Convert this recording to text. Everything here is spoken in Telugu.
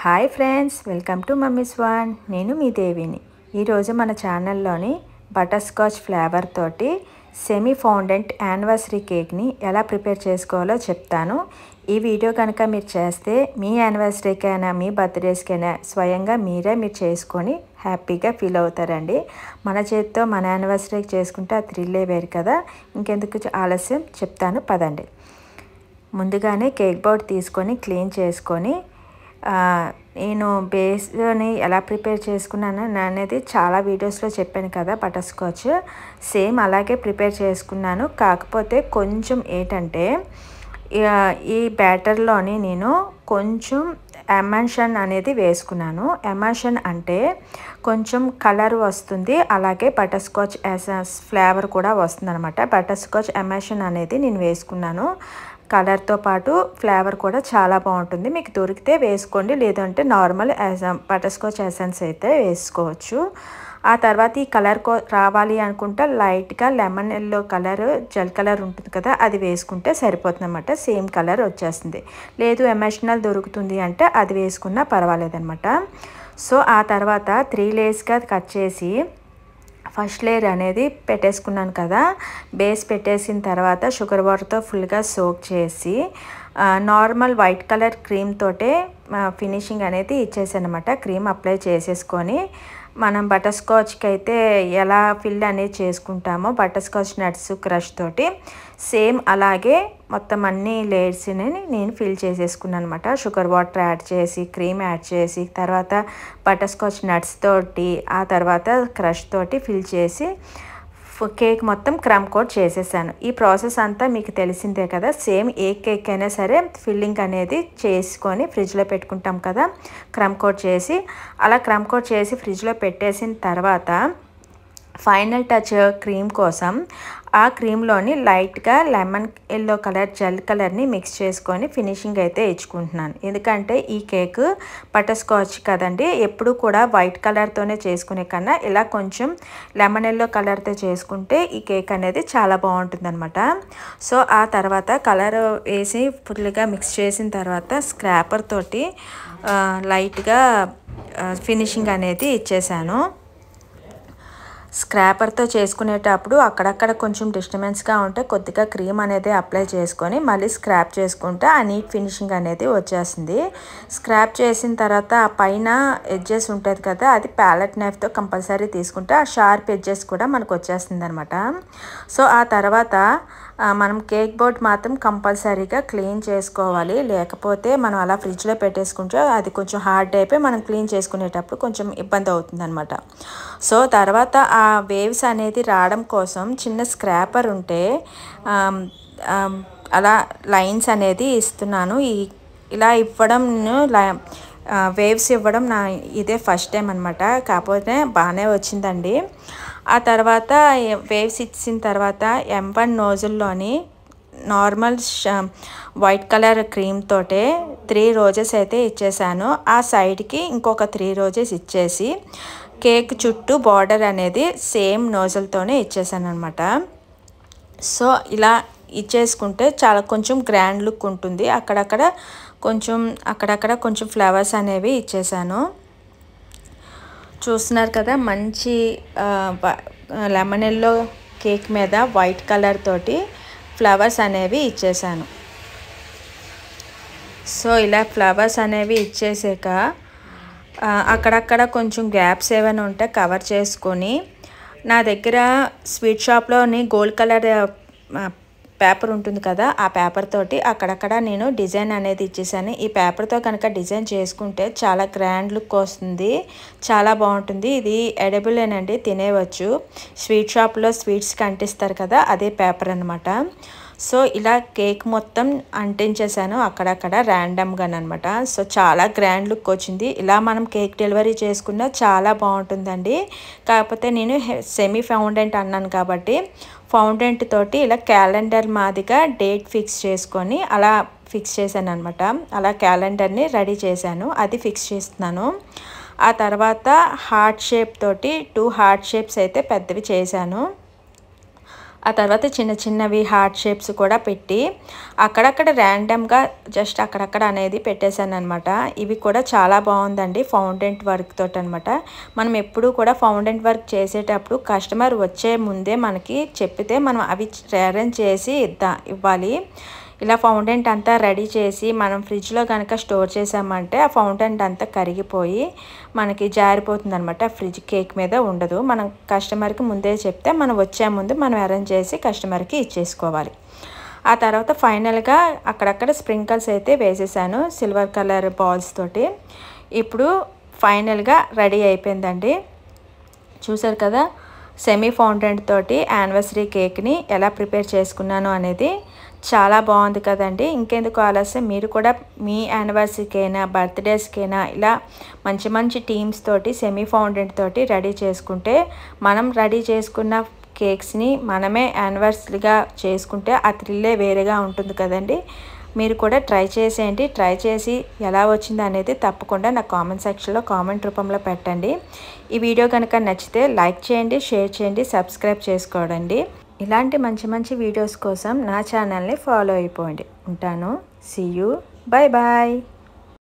Hi friends, welcome to mummies one. నేను మీ దేవిని. ఈరోజు మన ఛానల్లోని బటర్ స్కాచ్ ఫ్లేవర్ తోటి సెమీ ఫౌండెంట్ యానివర్సరీ కేక్ని ఎలా ప్రిపేర్ చేసుకోవాలో చెప్తాను. ఈ వీడియో కనుక మీరు చేస్తే మీ యానివర్సరీకైనా మీ బర్త్డేస్కైనా స్వయంగా మీరు చేసుకొని హ్యాపీగా ఫీల్ అవుతారండి. మన చేతితో మన యానివర్సరీకి చేసుకుంటే ఆ థ్రిల్లే వేరు కదా. ఇంకెందుకు ఆలస్యం, చెప్తాను పదండి. ముందుగానే కేక్ బోర్డ్ తీసుకొని క్లీన్ చేసుకొని నేను బేస్ని ఎలా ప్రిపేర్ చేసుకున్నాను అనేది చాలా వీడియోస్లో చెప్పాను కదా. బటర్ స్కాచ్ సేమ్ అలాగే ప్రిపేర్ చేసుకున్నాను. కాకపోతే కొంచెం ఏంటంటే ఈ బ్యాటర్లోని నేను కొంచెం ఎమల్షన్ అనేది వేసుకున్నాను. ఎమల్షన్ అంటే కొంచెం కలర్ వస్తుంది, అలాగే బటర్ స్కాచ్ ఎసెన్స్ ఫ్లేవర్ కూడా వస్తుంది అనమాట. బటర్ స్కాచ్ ఎమల్షన్ అనేది నేను వేసుకున్నాను. కలర్తో పాటు ఫ్లేవర్ కూడా చాలా బాగుంటుంది. మీకు దొరికితే వేసుకోండి, లేదంటే నార్మల్ బటర్ స్కాచ్ ఎసెన్స్ అయితే వేసుకోవచ్చు. ఆ తర్వాత ఈ కలర్ రావాలి అనుకుంటే లైట్గా lemon yellow colour, gel colour ఉంటుంది కదా, అది వేసుకుంటే సరిపోతుంది అనమాట. సేమ్ కలర్ వచ్చేస్తుంది. లేదు ఎమోషనల్ దొరుకుతుంది అంటే అది వేసుకున్నా పర్వాలేదన్నమాట. సో ఆ తర్వాత 3 లేయర్స్గా కట్ చేసి ఫస్ట్ లేయర్ అనేది పెట్టేసుకున్నాను కదా. బేస్ పెట్టేసిన తర్వాత షుగర్ వాటర్తో ఫుల్గా సోక్ చేసి నార్మల్ వైట్ కలర్ క్రీమ్ తోటే ఫినిషింగ్ అనేది ఇచ్చేసాను అనమాట. క్రీమ్ అప్లై చేసేసుకొని మనం బటర్ స్కాచ్కి అయితే ఎలా ఫిల్ అనేది చేసుకుంటామో బటర్ స్కాచ్ నట్స్ క్రష్ తోటి సేమ్ అలాగే మొత్తం అన్ని లేయర్స్ని నేను ఫిల్ చేసేసుకున్నాను అనమాట. షుగర్ వాటర్ యాడ్ చేసి, క్రీమ్ యాడ్ చేసి, తర్వాత బటర్ స్కాచ్ నట్స్ తోటి, ఆ తర్వాత క్రష్ తోటి ఫిల్ చేసి కేక్ మొత్తం క్రమ్ కోట్ చేసేసాను. ఈ ప్రాసెస్ అంతా మీకు తెలిసిందే కదా. సేమ్ ఏ కేక్ అయినా సరే ఫిల్లింగ్ అనేది చేసుకొని ఫ్రిడ్జ్లో పెట్టుకుంటాం కదా. క్రమ్ కోట్ చేసి అలా క్రమ్ కోట్ చేసి ఫ్రిడ్జ్లో పెట్టేసిన తర్వాత ఫైనల్ టచ్ క్రీమ్ కోసం ఆ క్రీమ్లోని లైట్గా లెమన్ ఎల్లో కలర్ జెల్ కలర్ని మిక్స్ చేసుకొని ఫినిషింగ్ అయితే ఇచ్చుకుంటున్నాను. ఎందుకంటే ఈ కేక్ బటర్ స్కాచ్ కదండి, ఎప్పుడు కూడా వైట్ కలర్తోనే చేసుకునే కన్నా ఇలా కొంచెం లెమన్ ఎల్లో కలర్తో చేసుకుంటే ఈ కేక్ అనేది చాలా బాగుంటుంది అనమాట. సో ఆ తర్వాత కలర్ వేసి ఫుల్గా మిక్స్ చేసిన తర్వాత స్క్రాపర్ తోటి లైట్గా ఫినిషింగ్ అనేది ఇచ్చేసాను. స్క్రాపర్తో చేసుకునేటప్పుడు అక్కడక్కడ కొంచెం డిస్టర్బెన్స్గా ఉంటే కొద్దిగా క్రీమ్ అనేది అప్లై చేసుకొని మళ్ళీ స్క్రాప్ చేసుకుంటే ఆ నీట్ ఫినిషింగ్ అనేది వచ్చేస్తుంది. స్క్రాప్ చేసిన తర్వాత ఆ పైన ఎడ్జెస్ ఉంటుంది కదా, అది ప్యాలెట్ నైఫ్తో కంపల్సరీ తీసుకుంటే ఆ షార్ప్ ఎడ్జెస్ కూడా మనకు వచ్చేస్తుంది అనమాట. సో ఆ తర్వాత మనం కేక్ బోర్డ్ మాత్రం కంపల్సరీగా క్లీన్ చేసుకోవాలి. లేకపోతే మనం అలా ఫ్రిడ్జ్లో పెట్టేసుకుంటే అది కొంచెం హార్డ్ అయిపోయి మనం క్లీన్ చేసుకునేటప్పుడు కొంచెం ఇబ్బంది అవుతుంది అనమాట. సో తర్వాత ఆ వేవ్స్ అనేది రావడం కోసం చిన్న స్క్రాపర్ ఉంటే అలా లైన్స్ అనేది ఇస్తున్నాను. ఇలా ఇవ్వడం వేవ్స్ ఇవ్వడం ఇదే ఫస్ట్ టైం అనమాట. కాకపోతే బాగానే వచ్చిందండి. ఆ తర్వాత వేవ్స్ ఇచ్చిన తర్వాత M1 నోజుల్లోని నార్మల్ వైట్ కలర్ క్రీమ్ తోటే 3 రోజెస్ అయితే ఇచ్చేసాను. ఆ సైడ్కి ఇంకొక 3 రోజెస్ ఇచ్చేసి కేక్ చుట్టూ బార్డర్ అనేది సేమ్ నోజల్తోనే ఇచ్చేసాను అనమాట. సో ఇలా ఇచ్చేసుకుంటే చాలా కొంచెం గ్రాండ్ లుక్ ఉంటుంది. అక్కడక్కడ కొంచెం ఫ్లవర్స్ అనేవి ఇచ్చేసాను. చూస్తున్నారు కదా, మంచి లెమన్ ఎల్లో కేక్ మీద వైట్ కలర్ తోటి ఫ్లవర్స్ అనేవి ఇచ్చేసాను. సో ఇలా ఫ్లవర్స్ అనేవి ఇచ్చేసాక అక్కడక్కడ కొంచెం గ్యాప్స్ ఏమైనా ఉంటే కవర్ చేసుకొని నా దగ్గర స్వీట్ షాప్లోని గోల్డ్ కలర్ పేపర్ ఉంటుంది కదా, ఆ పేపర్ తోటి అక్కడక్కడ నేను డిజైన్ అనేది ఇచ్చేసాను. ఈ పేపర్తో కనుక డిజైన్ చేసుకుంటే చాలా గ్రాండ్ లుక్ వస్తుంది, చాలా బాగుంటుంది. ఇది ఎడబులేనండి, తినేవచ్చు. స్వీట్ షాప్లో స్వీట్స్కి అంటిస్తారు కదా, అదే పేపర్ అనమాట. సో ఇలా కేక్ మొత్తం అంటించేసాను అక్కడక్కడ ర్యాండమ్గా అనమాట. సో చాలా గ్రాండ్ లుక్ వచ్చింది. ఇలా మనం కేక్ డెలివరీ చేసుకున్నా చాలా బాగుంటుందండి. కాకపోతే నేను సెమీ ఫౌండెంట్ అన్నాను కాబట్టి ఫౌండెంట్ తోటి ఇలా క్యాలెండర్ మాదిగా డేట్ ఫిక్స్ చేసుకొని అలా ఫిక్స్ చేశాను అనమాట. అలా క్యాలెండర్ని రెడీ చేశాను, అది ఫిక్స్ చేస్తున్నాను. ఆ తర్వాత హార్ట్ షేప్ తోటి 2 హార్ట్ షేప్స్ అయితే పెద్దవి చేశాను. ఆ తర్వాత చిన్న చిన్నవి హార్ట్ షేప్స్ కూడా పెట్టి అక్కడక్కడ ర్యాండమ్గా జస్ట్ అక్కడక్కడ అనేది పెట్టేశాను అనమాట. ఇవి కూడా చాలా బాగుందండి ఫౌండెంట్ వర్క్ తోటి అనమాట. మనం ఎప్పుడూ కూడా ఫౌండెంట్ వర్క్ చేసేటప్పుడు కస్టమర్ వచ్చే ముందే మనకి చెప్పితే మనం అవి అరేంజ్ చేసి ఇవ్వాలి. ఇలా ఫౌండెంట్ అంతా రెడీ చేసి మనం ఫ్రిడ్జ్లో కనుక స్టోర్ చేసామంటే ఆ ఫౌండెంట్ అంతా కరిగిపోయి మనకి జారిపోతుంది అనమాట. ఫ్రిడ్జ్ కేక్ మీద ఉండదు. మనం కస్టమర్కి ముందే చెప్తే మనం వచ్చే ముందు మనం అరేంజ్ చేసి కస్టమర్కి ఇచ్చేసుకోవాలి. ఆ తర్వాత ఫైనల్గా అక్కడక్కడ స్ప్రింకల్స్ అయితే వేసేసాను సిల్వర్ కలర్ బాల్స్ తోటి. ఇప్పుడు ఫైనల్గా రెడీ అయిపోయిందండి. చూసారు కదా, సెమీ ఫౌండెంట్ తోటి యానివర్సరీ కేక్ని ఎలా ప్రిపేర్ చేసుకున్నాను అనేది. చాలా బాగుంది కదండి. ఇంకెందుకు ఆలస్యం, మీరు కూడా మీ యానివర్సరీకైనా బర్త్డేస్కైనా ఇలా మంచి మంచి టీమ్స్ తోటి సెమీ ఫౌండెంట్ తోటి రెడీ చేసుకుంటే, మనం రెడీ చేసుకున్న కేక్స్ని మనమే యానివర్సరీగా చేసుకుంటే ఆ థ్రిల్లే వేరేగా ఉంటుంది కదండి. మీరు కూడా ట్రై చేసేయండి. ట్రై చేసి ఎలా వచ్చింది అనేది తప్పకుండా నా కామెంట్ సెక్షన్లో కామెంట్ రూపంలో పెట్టండి. ఈ వీడియో కనుక నచ్చితే లైక్ చేయండి, షేర్ చేయండి, సబ్స్క్రైబ్ చేసుకోండి. ఇలాంటి మంచి మంచి వీడియోస్ కోసం నా ఛానల్ని ఫాలో అయిపోండి. ఉంటాను. See you. Bye bye.